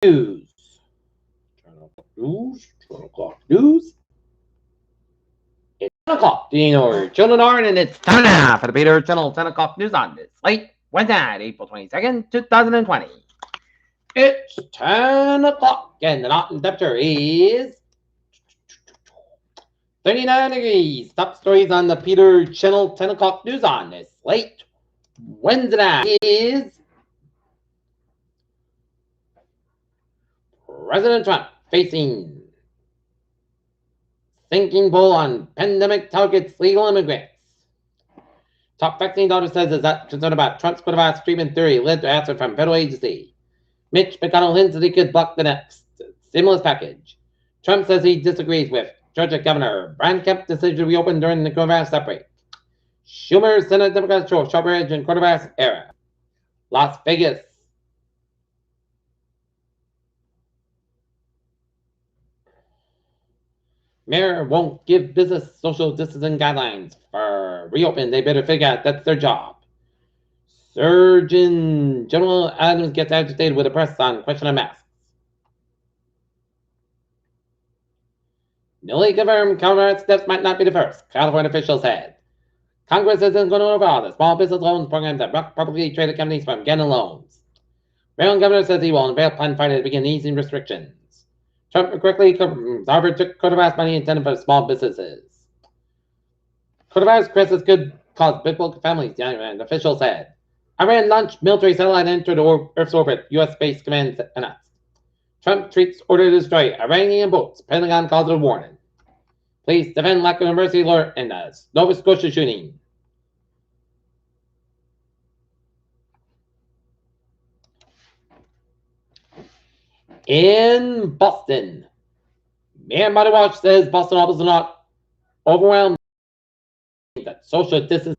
News. 10 o'clock news. It's 10 o'clock. Do you know where your children are? And it's time now for the Peter Channel 10 o'clock news on this late Wednesday, April 22nd, 2020. It's 10 o'clock, and the mountain temperature is 39 degrees. Top stories on the Peter Channel 10 o'clock news on this late Wednesday is President Trump facing sinking poll on pandemic targets legal immigrants. Top vaccine daughter says is that concerned about Trump's coronavirus treatment theory led to answer from federal agency. Mitch McConnell hints that he could block the next stimulus package. Trump says he disagrees with Georgia Governor Brian Kemp's decision to reopen during the coronavirus outbreak. Schumer, Senate Democrats show sharp edge in coronavirus era. Las Vegas. Mayor won't give business social distancing guidelines for reopen. They better figure out that's their job. Surgeon General Adams gets agitated with the press on question of masks. Newly confirmed coronavirus steps might not be the first, California officials said. Congress isn't going to overhaul the small business loans program that blocked publicly traded companies from getting loans. Maryland governor says he will unveil plan Friday to begin easing restrictions. Trump correctly confirms Harvard took coronavirus money intended for small businesses. Coronavirus crisis could cause big bulk families, the official said. Iran launched military satellite into the Earth's orbit, U.S. Space Command announced. Trump tweets order to destroy Iranian boats. Pentagon calls it a warning. Please defend lack of mercy alert in the Nova Scotia shooting. In Boston, Mayor Marty Walsh says Boston officials are not overwhelmed that social distance.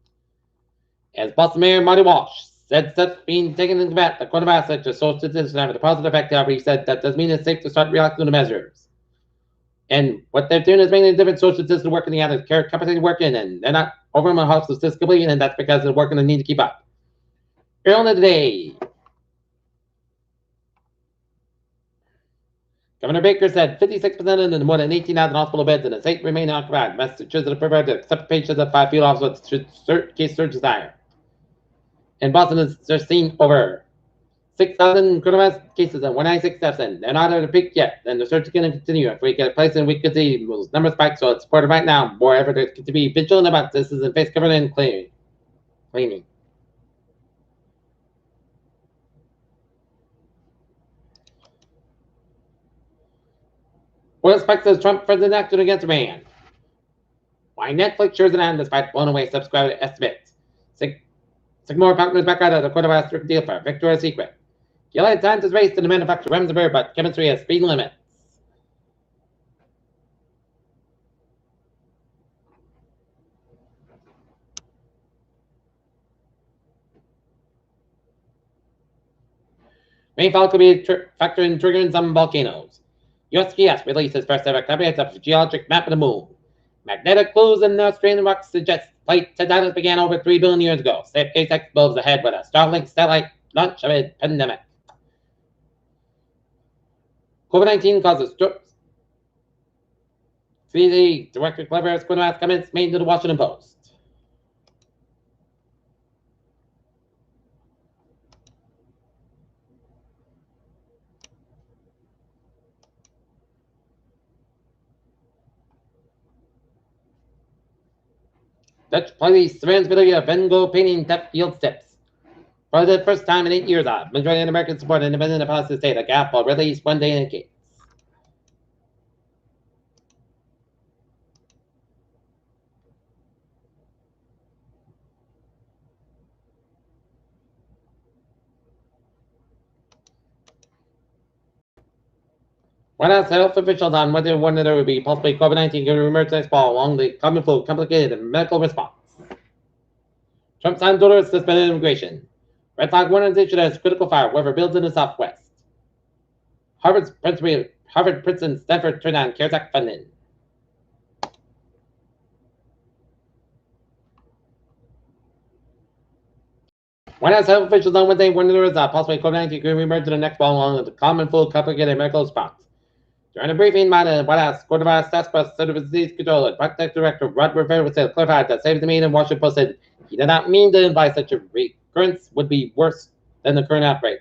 As Boston Mayor Marty Walsh said steps being taken to combat the coronavirus such as social distancing have a positive effect. However, he said that doesn't mean it's safe to start relaxing the measures. And what they're doing is making a different social distance work in the other care companies working, and they're not overwhelming hospitals physically, and that's because they're working and need to keep up. Earlier today, Governor Baker said 56% of the more than 18,000 hospital beds in the state remain occupied. Massachusetts are prepared to accept patients at 5 field officers with case surge desire. And Boston has seen over 6,000 coronavirus cases and 196 deaths, and they're not at a peak yet. And the surge is going to continue. If we get a place, and we could see those numbers spike, so it's important right now. More effort to be vigilant about this and face covering and cleaning. Oil spike says Trump president action against Iran. Why Netflix shares an ad despite blown away subscriber estimates. Sycamore partners back out of the coronavirus strict deal for Victoria's Secret. The LA Times has raced to the manufacturer Remdesivir, but chemistry has speed limits. Rainfall could be a factor in triggering some volcanoes. USGS releases first ever comprehensive geologic map of the moon. Magnetic clues in the Australian rocks suggest plate tectonics began over 3 billion years ago. SpaceX moves ahead with a Starlink satellite launch amid pandemic. COVID-19 causes strokes. CDC Director Clever's coronavirus comments made to the Washington Post. Dutch police surveillance video of Van Gogh painting theft yields tips. For the first time in 8 years, a majority of Americans support independent policy state. A gap will release one day indicates. White House health officials on whether one there would be possibly COVID-19 given emergency fall along the common flu complicated medical response. Trump's daughter suspended immigration. Red flag organization has critical fire, whoever builds in the Southwest. Harvard, Princeton, Stanford turn on CARES Act funding. White House health officials on Wednesday warned there was a possibly COVID-19 could reemerge in the next fall along with the common full complicated medical response. During a briefing by the White House Coronavirus Task Force Center for Disease Control, Protect Director Rod Rivera said clarified that Save the Mean and Washington Post said he did not mean to imply such a recurrence would be worse than the current outbreak.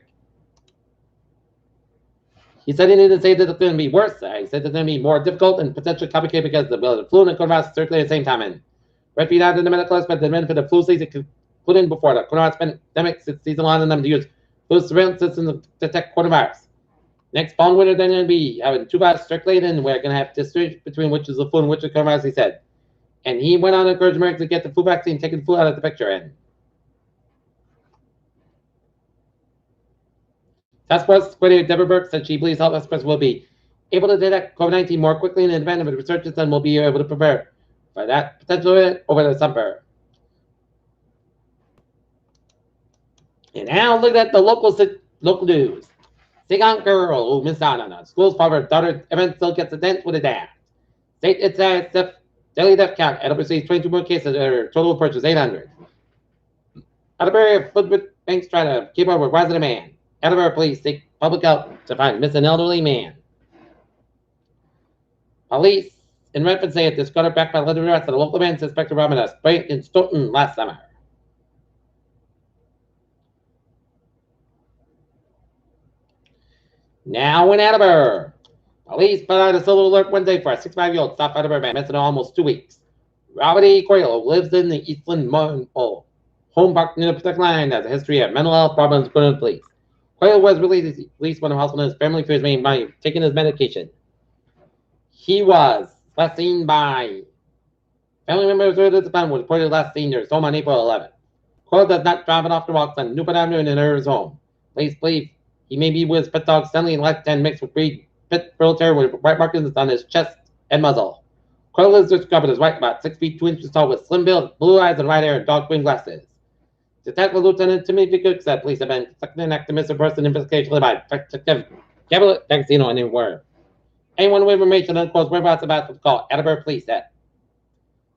He said he didn't say that it's going to be worse. He said it's going to be more difficult and potentially complicated because the flu and coronavirus circulate at the same time. And repeat out in the medical aspect, the benefit of flu season including before the coronavirus pandemic season allowing them to use flu surveillance systems to detect coronavirus. Next fall and winter, they're going to be having two viruses circulating, and we're going to have distinction between which is the flu and which is the coronavirus, he said. And he went on to encourage Americans to get the flu vaccine, taking the flu out of the picture. And Task Force Coordinator Deborah Burke said she believes health experts will be able to detect COVID-19 more quickly in advance of the researchers and will be able to prepare for that potential event over the summer. And now look at the local news. Sick-on girl who missed out on a school's father-daughter event still gets a dent with a dad. State its daily death count at overseas 22 more cases. Their total approach is 800. Atterbury footprint banks try to keep up with rise of demand. Atterbury police seek public help to find missing elderly man. Police in Redford say it discovered back by letter arrest that a local man suspected of robbing a bank in Stoughton last summer. Now in Atterbury, police put out a silver alert Wednesday for a 65-year-old South Atterbury man missing almost 2 weeks. Robert E. Coyle lives in the Eastland home park near the protect line has a history of mental health problems according to the police. Coyle was released from the hospital and his family fears being by taking his medication. He was last seen by family members earlier this month, was reported last seen near his home on April 11th. Coyle does not drive it off the walks on Newport Avenue and enter his home. Police believe he may be with his pet dog Stanley and Lifetime mixed with breed pit bull terrier with white markings on his chest and muzzle. Coyle is described as white, about 6 feet 2 inches tall, with slim build, blue eyes and white hair, and dark green glasses. Detective Lieutenant Timothy Cook said police have been conducting an active missing person investigation by Detective Gabriel D'Agostino anywhere. Anyone with information on close whereabouts about to call Atterbury Police at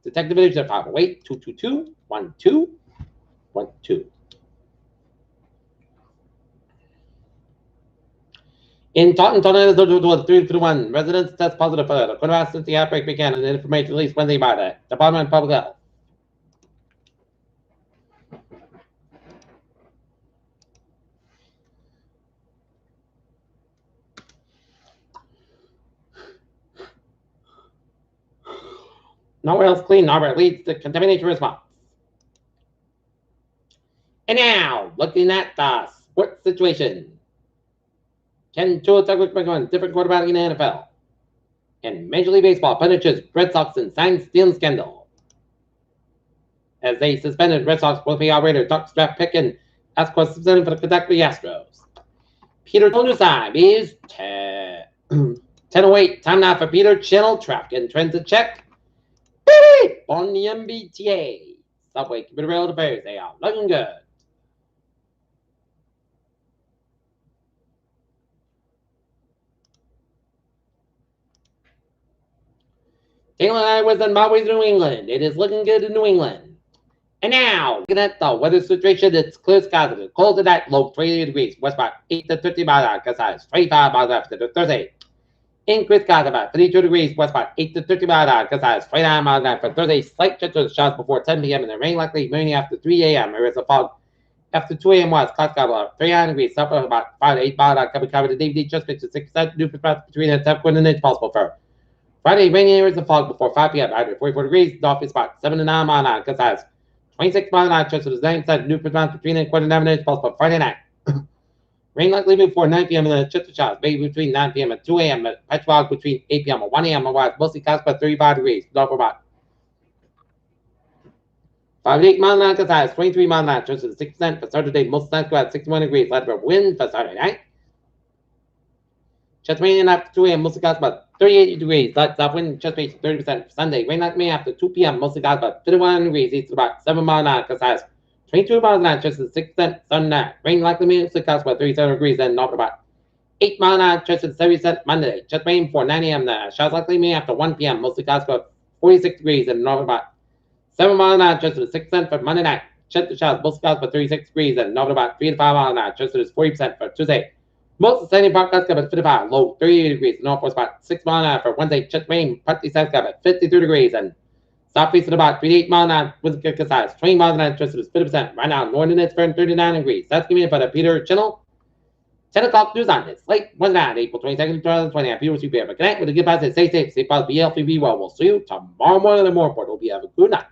Detective Division 508-222-1212. In Taunton, Tornado was 3-1. Residents test positive for the coronavirus since the outbreak began, and information released Wednesday by the Department of Public Health. Nowhere else clean, Norbert leads the contamination response. And now, looking at the sports situation. Ken Chua Douglas McGovern, different quarterback in the NFL. And Major League Baseball punishes Red Sox in sign stealing scandal. As they suspended Red Sox World operator Doc Strap pick and asked for suspended for the conduct of the Astros. Peter Toner's time is 10:08. Time now for Peter Channel Traffic and Transit Check. On the MBTA. Subway, Computer Rail affairs, they are looking good. Taylor Highways and byways in New England. It is looking good in New England. And now, looking at the weather situation, it's clear skies. It's cold tonight, low 28 degrees. Westbound 8 to 50 miles an hour, gust highs 25 miles after the Thursday. Increased skies about 32 degrees, westbound 8 to 30 miles an hour, gust highs 29 miles an hour for Thursday. Slight chance of showers before 10 p.m. and the rain likely morning after 3 a.m. There is a fog after 2 a.m. west. Cloud sky about 39 degrees, south of about 5 to 8 miles an hour. Covered the DVD just pitched to 6% new spots between the 10 and inch possible for Friday. Rainy areas of fog before 5 p.m. Either 44 degrees, north is about 7 to 9 miles an hour, gust highs 26 miles an hour. Chance of the 9% new spots between the 7 inch possible Friday night. Rain likely before 9 p.m. and then chance of showers maybe between 9 p.m. and 2 a.m. Patch fog between 8 p.m. and 1 a.m. Otherwise, mostly clouds about 35 degrees. North about 5 to 8 miles an hour, gust highs 23 miles an hour. Chance of 6% for Saturday. Most nights go at 61 degrees. Light for wind for Saturday night. Chance rain after 2 a.m. Mostly clouds about 38 degrees. Light south wind. Chance rain 30% for Sunday. Rain likely after 2 p.m. Mostly clouds about 51 degrees. East about 7 miles an hour, gust highs 22 miles an hour, chance of 6% Sunday. Rain likely mostly clouds about 37 degrees, then north about 8 miles an hour, chance of 70% Monday. Just rain before 9 a.m. Showers likely may after 1 p.m. Mostly clouds about 46 degrees, and north about 7 miles an hour, chance of 6% for Monday night. check the shots, both skies about 36 degrees, and north about 3 to 5 miles an hour. Chance is 40% for Tuesday. Most exciting forecast got about 55, low 38 degrees, northwest about 6 miles an hour for Wednesday. Check rain, partly south got about 52 degrees, and southeast at about 38 miles an hour. Winds get size 20 miles an hour. Chance is 50%. Right now, northern it's for 39 degrees. That's giving it for the Peter Channel. 10 o'clock news on this. Late Wednesday night, April 22nd, 2020. Viewers, you be able to connect with the good pass. Stay safe, stay positive, be healthy, be well. We'll see you tomorrow morning in the morning report. Hope you have a good night.